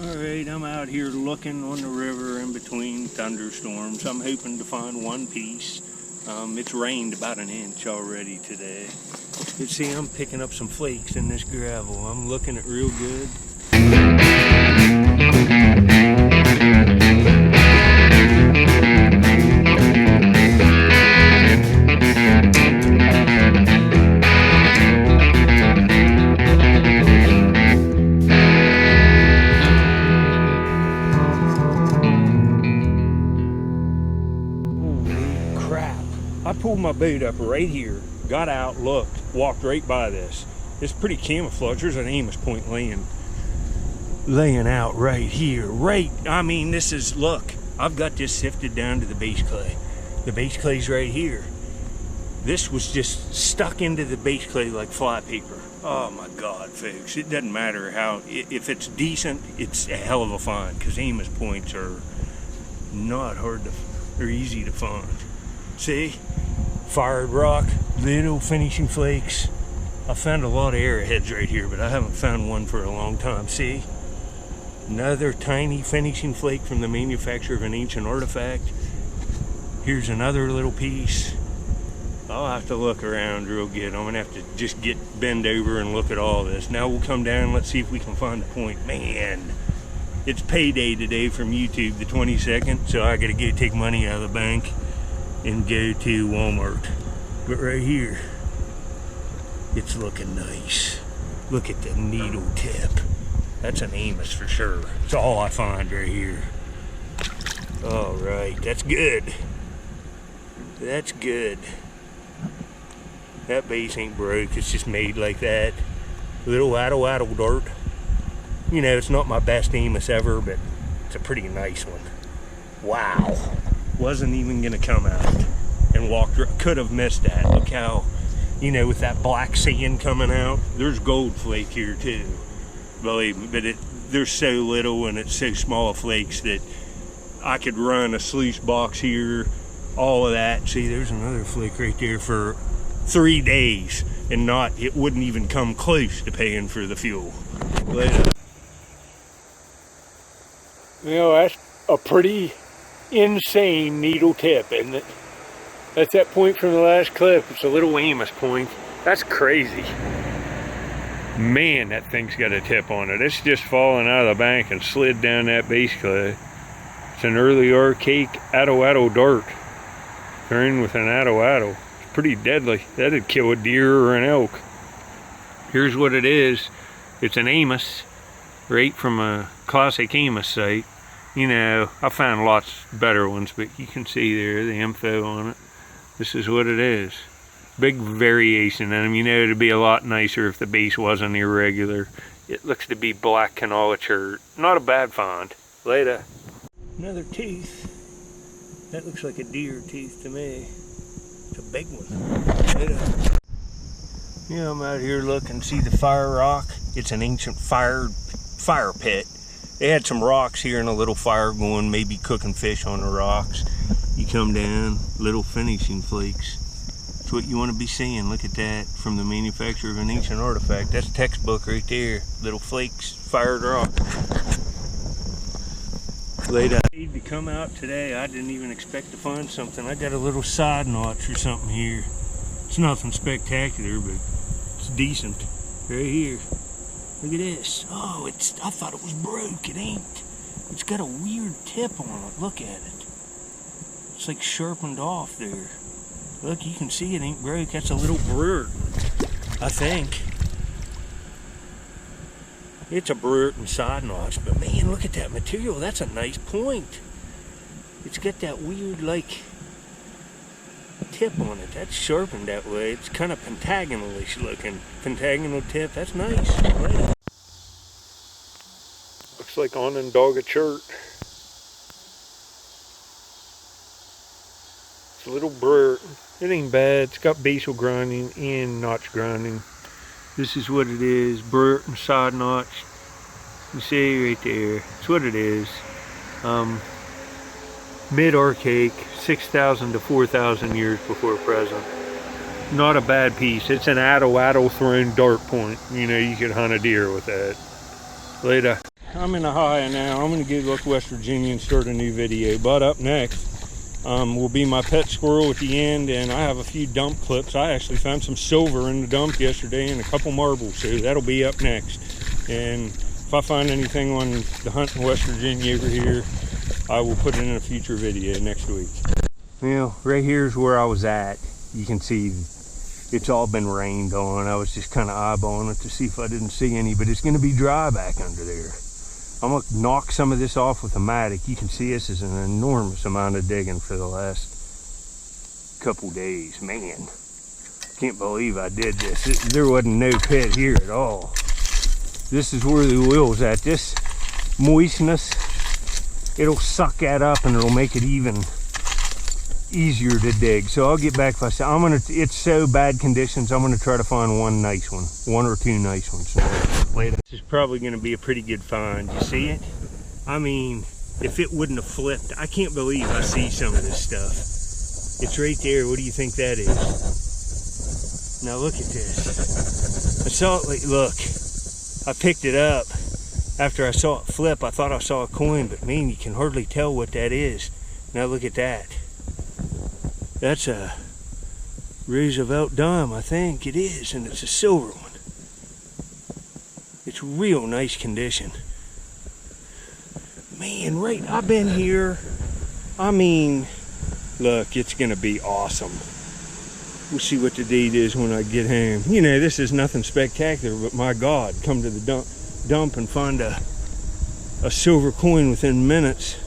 Alright, I'm out here looking on the river in between thunderstorms. I'm hoping to find one piece. It's rained about an inch already today. You see, I'm picking up some flakes in this gravel. I'm looking at real good. I pulled my boat up right here, got out, looked, walked right by this. It's pretty camouflaged. There's an Amos point laying out right here. I mean, this is, look, I've got this sifted down to the base clay. The base clay's right here. This was just stuck into the base clay like fly paper. Oh my God, folks. It doesn't matter how, if it's decent, it's a hell of a find, because Amos points are not hard to, they're easy to find. See? Fired rock, little finishing flakes. I found a lot of arrowheads right here, but I haven't found one for a long time. See? Another tiny finishing flake from the manufacturer of an ancient artifact. Here's another little piece. I'll have to look around real good. I'm gonna have to just bend over and look at all this. Now we'll come down, let's see if we can find the point. Man, it's payday today from YouTube, the 22nd, so I gotta go take money out of the bank and go to Walmart. But right here, it's looking nice. Look at the needle tip. That's an Amos for sure. It's all I find right here. All right, that's good. That's good. That base ain't broke, it's just made like that. Little addle dart. You know, it's not my best Amos ever, but it's a pretty nice one. Wow. Wasn't even gonna come out and walk, could have missed that. Look how, you know, with that black sand coming out, there's gold flake here too, believe me, but there's so little and it's so small flakes that I could run a sluice box here, all of that. See, there's another flake right there for 3 days and it wouldn't even come close to paying for the fuel. Later. You know, that's a pretty insane needle tip, isn't it? That's that point from the last clip. It's a little Amos point. That's crazy. Man, that thing's got a tip on it. It's just fallen out of the bank and slid down that base clay. It's an early archaic Arrowhead dart. Turned with an Arrowhead. It's pretty deadly. That'd kill a deer or an elk. Here's what it is. It's an Amos, right from a classic Amos site. You know, I found lots better ones, but you can see there the info on it. This is what it is. Big variation in them. You know, it'd be a lot nicer if the base wasn't irregular. It looks to be black canolicure. Not a bad find. Later. Another tooth. That looks like a deer tooth to me. It's a big one. Later. Yeah, I'm out here looking. See the fire rock? It's an ancient fire pit. They had some rocks here and a little fire going, maybe cooking fish on the rocks. You come down, little finishing flakes. That's what you want to be seeing. Look at that, from the manufacturer of an ancient artifact. That's textbook right there. Little flakes, fired rock. Laid out. To come out today, I didn't even expect to find something. I got a little side notch or something here. It's nothing spectacular, but it's decent. Right here. Look at this. Oh, I thought it was broke. It ain't. It's got a weird tip on it. Look at it. It's like sharpened off there. Look, you can see it ain't broke. That's a little Brewerton, I think. It's a Brewerton side notch, but man, look at that material. That's a nice point. It's got that weird, like, tip on it. That's sharpened that way. It's kind of pentagonal-ish looking. Pentagonal tip. That's nice. Right. Looks like Onondaga shirt. It's a little Brewerton. It ain't bad. It's got basal grinding and notch grinding. This is what it is. Brewerton side notch. You see right there. That's what it is. Mid-archaic, 6,000 to 4,000 years before present. Not a bad piece. It's an addle thrown dart point. You know, you could hunt a deer with that. Later. I'm in Ohio now. I'm gonna go look West Virginia and start a new video. But up next will be my pet squirrel at the end, and I have a few dump clips. I actually found some silver in the dump yesterday and a couple marbles, so that'll be up next. And if I find anything on the hunt in West Virginia over here, I will put it in a future video next week. Well, right here's where I was at. You can see it's all been rained on. I was just kind of eyeballing it to see if I didn't see any, but it's going to be dry back under there. I'm going to knock some of this off with a mattock. You can see this is an enormous amount of digging for the last couple days. Man, can't believe I did this. There wasn't no pit here at all. This is where the oil's at. This moistness, it'll suck that up and it'll make it even easier to dig. So I'll get back if I say it's so bad conditions, I'm gonna try to find one nice one or two nice ones. This is probably gonna be a pretty good find. You see it? I mean, if it wouldn't have flipped, I can't believe I see some of this stuff. It's right there. What do you think that is? Now look at this. I saw it, like, look, I picked it up after I saw it flip. I thought I saw a coin, but man, you can hardly tell what that is. Now look at that. That's a Roosevelt dime, I think it is, and it's a silver one. It's real nice condition. Man, right, I've been here. I mean, look, it's gonna be awesome. We'll see what the date is when I get home. You know, this is nothing spectacular, but my God, come to the dump and find a silver coin within minutes.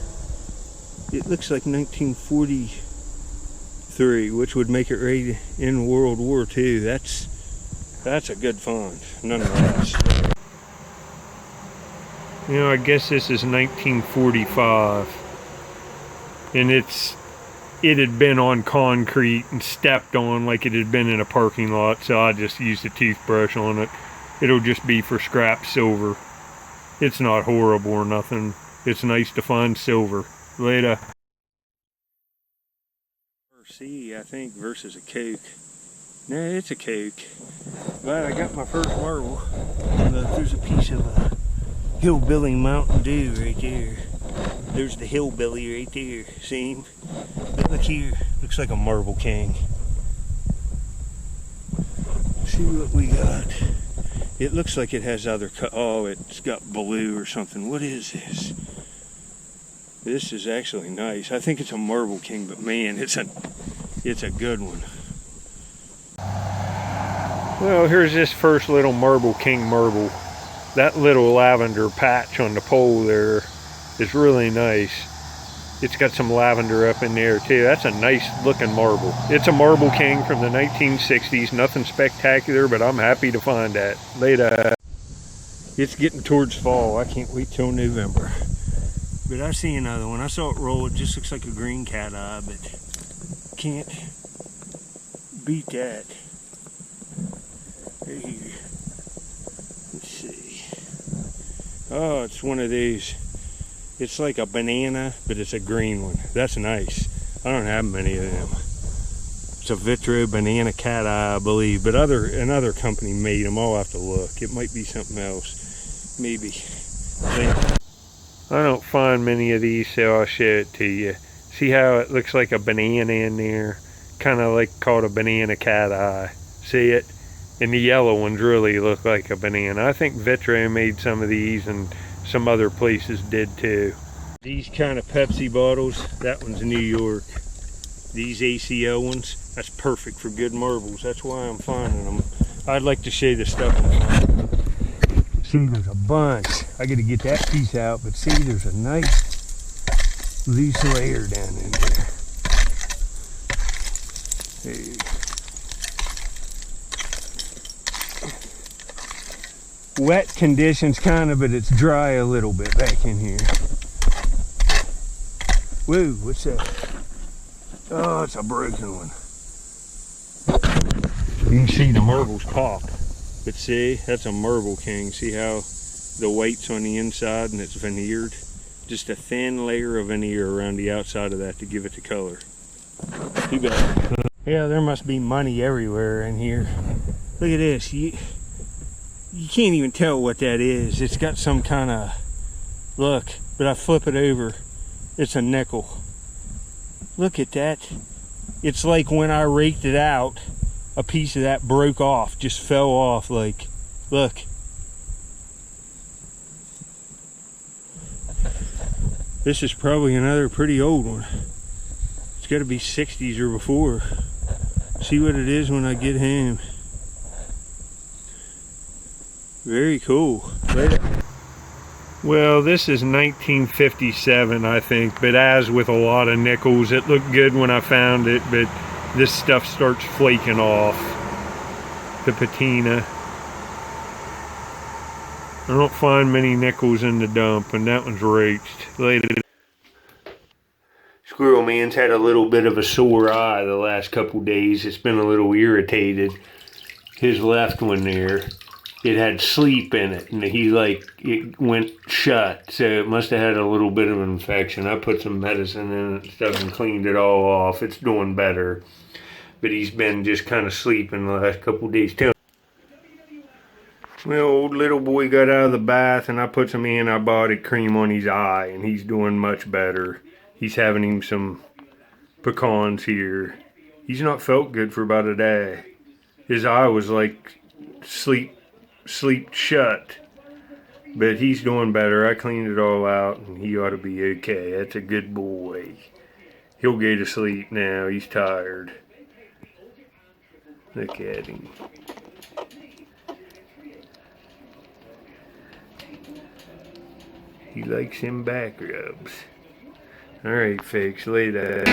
It looks like 1943, which would make it right in World War II. That's a good find, nonetheless. You know, I guess this is 1945, and it had been on concrete and stepped on like it had been in a parking lot, so I just used a toothbrush on it. It'll just be for scrap silver. It's not horrible or nothing. It's nice to find silver. Later. C, I think, versus a Coke. No, it's a Coke. But I got my first marble. There's a piece of Hillbilly Mountain Dew right there. There's the Hillbilly right there. See him? But look here. Looks like a Marble King. See what we got. It looks like it has other oh, it's got blue or something. What is this? This is actually nice. I think it's a Marble King, but man, it's a good one. Well, here's this first little Marble King marble. That little lavender patch on the pole there is really nice. It's got some lavender up in there too. That's a nice looking marble. It's a Marble King from the 1960s. Nothing spectacular, but I'm happy to find that. Later. It's getting towards fall. I can't wait till November. But I see another one. I saw it roll. It just looks like a green cat eye, but can't beat that. Right here. Let's see. Oh, it's one of these. It's like a banana, but it's a green one. That's nice. I don't have many of them. It's a Vitro banana cat eye, I believe, but another company made them. I'll have to look. It might be something else. Maybe. I don't find many of these, so I'll show it to you. See how it looks like a banana in there? Kind of like called a banana cat eye. See it? And the yellow ones really look like a banana. I think Vitro made some of these, and some other places did too. These kind of Pepsi bottles, that one's New York. These ACO ones, that's perfect for good marbles. That's why I'm finding them. I'd like to show you the stuff I'm finding. See, there's a bunch. I gotta get that piece out, but see, there's a nice loose layer down in there. Hey. Wet conditions kind of, but it's dry a little bit back in here. Whoa, what's that? Oh, it's a broken one. You can see the marbles pop. But see, that's a Marble King. See how the white's on the inside and it's veneered? Just a thin layer of veneer around the outside of that to give it the color. Too bad. Yeah, there must be money everywhere in here. Look at this. You can't even tell what that is. It's got some kind of Look, but I flip it over. It's a nickel. Look at that. It's like when I raked it out, a piece of that broke off, just fell off. Like, look. This is probably another pretty old one. It's got to be 60s or before. See what it is when I get home. Very cool. Well, this is 1957, I think, but as with a lot of nickels, it looked good when I found it, but this stuff starts flaking off. The patina. I don't find many nickels in the dump, and that one's raked. Later. Squirrel Man's had a little bit of a sore eye the last couple days. It's been a little irritated. His left one there, it had sleep in it, and it went shut, so it must have had a little bit of an infection. I put some medicine in it and stuff and cleaned it all off. It's doing better, but he's been just kind of sleeping the last couple days. Well, old little boy got out of the bath, and I put some antibiotic cream on his eye, and he's doing much better. He's having him some pecans here. He's not felt good for about a day. His eye was like sleep shut, but he's doing better. I cleaned it all out, and he ought to be okay. That's a good boy. He'll go to sleep now. He's tired. Look at him. He likes them back rubs. Alright, folks, later.